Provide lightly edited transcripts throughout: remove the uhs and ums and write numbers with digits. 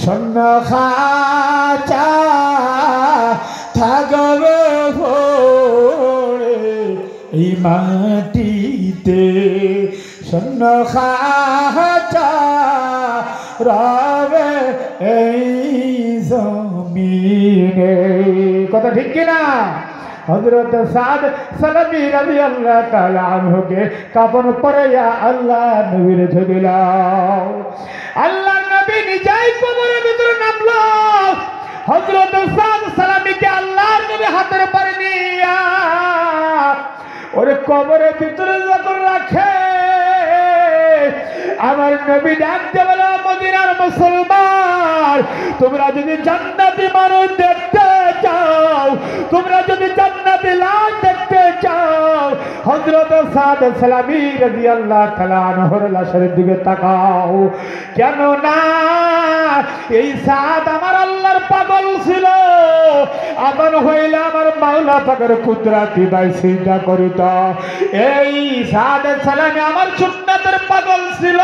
শূন্য খাঁচা থাকবে পড়ে এই মাটিতে, শূন্য খাঁচা রবে এই জমিনে। কথা ঠিক কিনা? হযরত সাদ সালামী রাদিয়াল্লাহু তাআলা আনহুকে কাফন পরাইয়া আল্লাহ নবীর ঝুলাও। আল্লাহ নবী নিজেই কবরের ভিতরে নামলো। হযরত সাদ সালামীকে আল্লাহ নবী হাতের পরে নিয়া ওরে কবরের ভিতরে যখন রাখে, আমার নবী ডাকতে বলে, মদিনার মুসলমান, তোমরা যদি জান্নাতি মানুষ দেখতে চাও, তোমরা যদি জান্নাতি লাশ দেখতে চাও, হযরত সাদ সালামী রাদিয়াল্লাহু তাআলা আনহুর লাশের দিকে তাকাও। কেন না এই সাদ আমার আল্লাহর পাগল ছিল। আবার হইলে আমার মাওলা পাকের কুদরতি দায় সিজদা করিত। এই সাদ সালামী আমার সুন্নাতের পাগল ছিল।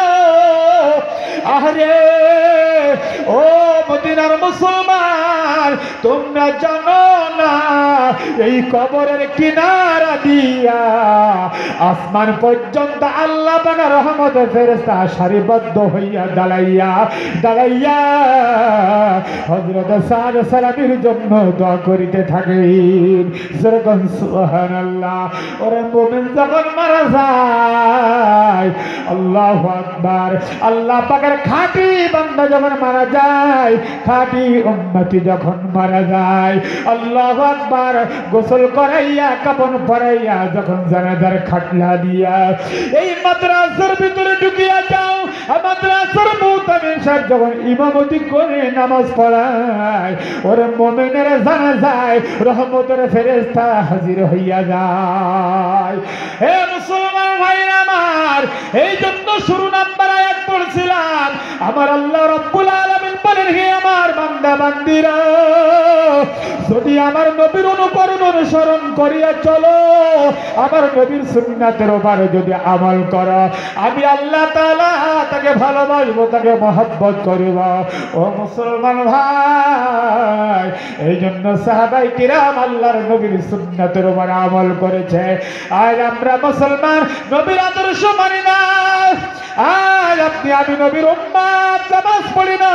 আরে ও মদিনার মুসলমান, তোমরা জানো না এই কবরের কিনারা দিয়া আসমান পর্যন্ত আল্লাহ পাকের রহমতের ফেরেশতা সারিবদ্ধ হইয়া দাঁড়াইয়া দাঁড়াইয়া হযরত সাদ সালামীর জন্য দোয়া করিতে থাকেন। যেরকম সুবহানাল্লাহ। ওরে মুমিন যখন মারা যায়, আল্লাহু আকবার, আল্লাহ পাকের খাঁটি বান্দা যখন মারা যায়, খাঁটি উম্মতি যখন মারা যায়, আল্লাহু আকবার, গোসল করাইয়া কাফন পরাইয়া যখন জানাজার খাটলা দিয়া এই মাদ্রাসার ভিতরে ঢুকিয়া যাও, মাদ্রাসার মুতামিম সাহেব যখন ইমামতি করে নামাজ পড়ায়, ওরে মুমিনের জানাজায় রহমতের ফেরেশতা হাজির হইয়া যায়। হে মুসলমান ভাইরা আমার, এই জন্য শুরু নাম্বার আয়াত পড়ছিলাম, আমার আল্লাহ রাব্বুল আলামিন বলেন, হে আমার বান্দা বান্দিরা, যদি আমার নবীর অনুকরণ অনুসরণ করিয়া চলো, আমার নবীর সুন্নাতের উপরে যদি আমল করো, আমি আল্লাহ তাআলা তাকে ভালোবাসবো, তাকে মহব্বত করব। ও মুসলমান ভাই, এই জন্য সাহাবায়ে কিরাম আল্লাহর নবীর সুন্নাতের উপর আমল করেছে। আজ আমরা মুসলমান নবীর আদর্শ মানি না। আজ আপনি আমি নবীর উম্মত, নামাজ পড়ি না।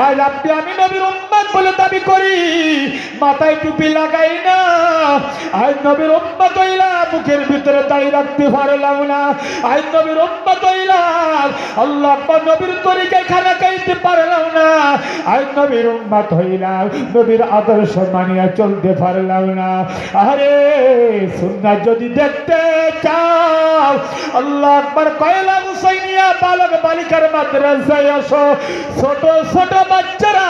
আজ আপনি আমি নবীর উম্মত বলে দাবি করি, মাথায় টুপি লাগাই না। আজ নবীর উম্মত হইলাম, মুখের ভিতরে দাড়ি রাখতে পারলাম না। আজ নবীর উম্মত হইলাম, আল্লাহ নবীর তরিকায় খানা খাইতে পারলাম না। আজ নবীর উম্মত হইলাম, নবীর আদর্শ মানিয়া চলতে পারলাম না। আরে সুন্নাত যদি দেখতে চাও, আল্লাহ আকবার, কয়লা হুসাইনিয়া বালক বালিকার মাদ্রাসায় আসো। ছোট ছোট বাচ্চারা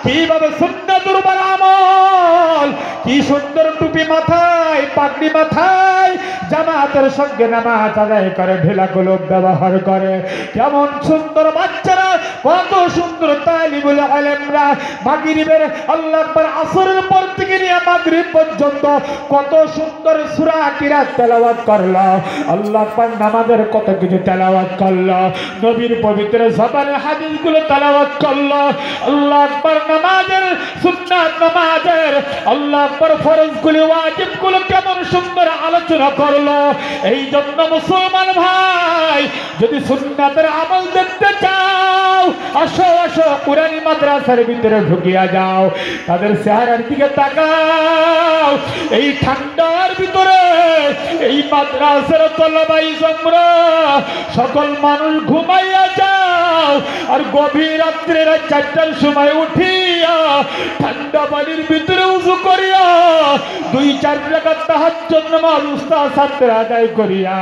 কিভাবে সুন্নাতের উপর আমল, কি সুন্দর টুপি মাথায়, পাগড়ি মাথায়, জামাতের সঙ্গে নামাজ আদায় করে, ঢেলা গোলক ব্যবহার করে, কেমন সুন্দর বাচ্চারা, কত সুন্দর তালিবুল আলেমরা মাগরিবের আল্লাহ আকবার আসরের পর থেকে নিয়ে মাগরিব পর্যন্ত কত সুন্দর সূরা কিরাত তেলাওয়াত করলো। আল্লাহ আকবার নামাজের কত কিছু তেলাওয়াত করলো, নবীর পবিত্র জবানে হাদিসগুলো তেলাওয়াত করলো। আল্লাহ আকবার নামাজের সুন্নাত, নামাজের আল্লাহ আকবার ফরজগুলো, ওয়াজিবগুলো কেমন সুন্দর আলোচনা করলো। এই জন্য মুসলমান ভাই, যদি সুন্নাতের আমল দেখতে চাও, আসো আসো কুরআনি মাদ্রাসার ভিতরে ঢুকিয়া যাও, তাদের চেহারার দিকে তাকাও। এই ঠান্ডার ভিতরে এই মাদ্রাসার তলবাই জমরা সকল মানুষ ঘুমাইয়া যাও, আর গভীর রাত্রে 4টার সময় উঠিয়া ঠান্ডা পানির ভিতরে উযু করিয়া 2-4 রাকাত তাহাজ্জুদ নামাজ উস্তাদ ছাত্র আদায় করিয়া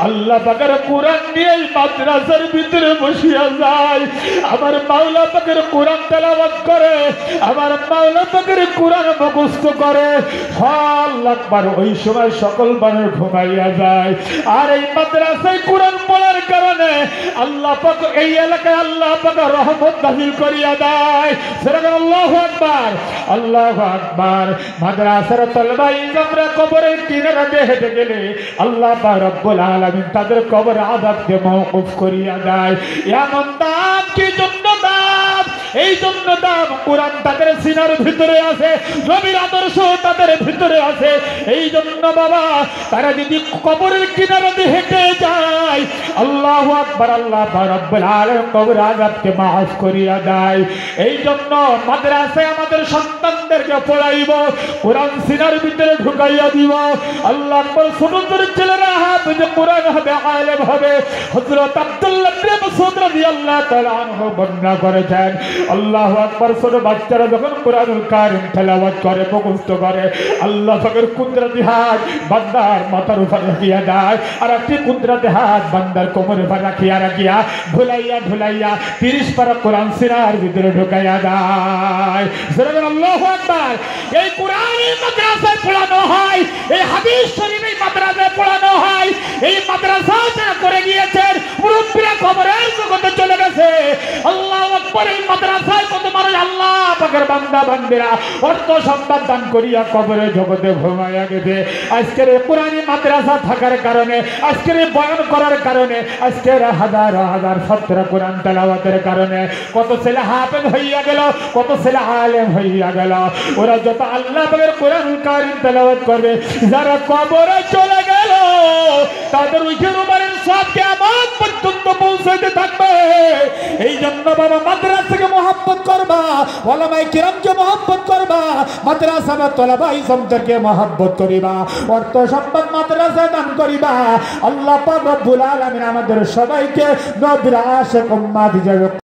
আল্লাহ পাকের কোরআন নিয়ে মাদ্রাসার ভিতরে বসিয়া যায়। আমার মাওলা পাকের কোরআন তেলাওয়াত করে, আমার মাওলা পাকের কোরআন মুখস্থ করে। আল্লাহু আকবার, ওই সময় সকল মানুষ ঘুমাইয়া যায়। আর এই মাদ্রাসায় কোরআন পড়ার কারণে আল্লাহ পাক এই এলাকা এলাকায় আল্লাহ পাক রহমত নাযিল করিয়া দেয়। সুবহানাল্লাহ, আল্লাহু আকবার, আল্লাহু আকবার। মাদ্রাসার তলবা ইলমরা কবরের কিনারাতে হেঁটে গেলে আল্লাহ পাক রব্বুল আলামিন তাদের কবর আযাবকে মওকুফ করিয়া দেয়। এমন দাম, কি জন্য দাম? এই জন্য দাম, কোরআন তাদের সিনার ভিতরে আছে, নবীর আদর্শ তাদের ভিতরে আছে। এই জন্য বাবা, তারা যদি কবরের কিনারাতে হেঁটে যায়, আল্লাহু আকবার, আল্লাহ পাক রব্বুল আলামিন কবর আযাবকে মাফ করিয়া দেয়। এই জন্য মাদ্রাসায় আমাদের সন্তানদেরকে পড়াইব, কোরআন সিনার ভিতরে ঢুকাইয়া দিব। আল্লাহ আকবার। ছোটদের ছেলেরা হাফেজ কোরআন হবে, আলেম হবে। হযরত আব্দুল্লাহ ইবনে মাসউদ রাদিয়াল্লাহু তাআলা আনহু বর্ণনা করেছেন, আল্লাহু আকবার, ছোট বাচ্চারা যখন কোরআনুল কারীম তেলাওয়াত করে, মুখস্থ করে, আল্লাহ পাকের কুদরতি হাত বান্দার মাথার উপর রাখিয়া দেয়, আর একটি কুদরতি হাত বান্দার কোমরের উপর রাখিয়া ঢুলাইয়া 30 পারা কোরআন সিনার ভিতরে ঢুকাইয়া দেয়। আল্লাহু আকবার। এই কোরআন মাদ্রাসায় পড়ানো হয়, এই হাদিস শরীফ এই মাদ্রাসায় পড়ানো হয়। এই মাদ্রাসা যারা করে গিয়েছেন, মুরব্বিরা কবরের জগতে চলে গেছে। আল্লাহু আকবার। এই মাদ্রাসায় কত মানুষ আল্লাহ পাকের বান্দা বান্দিরা অর্থ সম্পদ দান করিয়া কবরের জগতে ঘুমাইয়া গেছে। আজকের এই কোরআনী মাদ্রাসা থাকার কারণে, আজকের এই বয়ান করার কারণে, আজকের হাজার হাজার ছাত্র কোরআন তেলাওয়াতের কারণে কত ছেলে হাফেজ হইয়া গেল, কত ছেলে আলেম হইয়া গেল। ওরা যত আল্লাহ পাকের কোরআনুল কারীম তেলাওয়াত করবে, যারা কবরে চলে গেল, তাদের উইখের উপরের সব কিয়ামত পর্যন্ত পৌঁছাইতে থাকবে। এই জন্য বাবা, মাদ্রাসাকে মহব্বত করবা, ওলামায়ে কিরামকে মহব্বত করবা, মাদ্রাসা বা তলাবা ইলমদেরকে মহব্বত করিবা, অর্থ সম্পদ মাদ্রাসা দান করিবা। আল্লাহ পাক রব্বুল আলামিন আমাদের সবাইকে নবীর আশিক উম্মত হিসেবে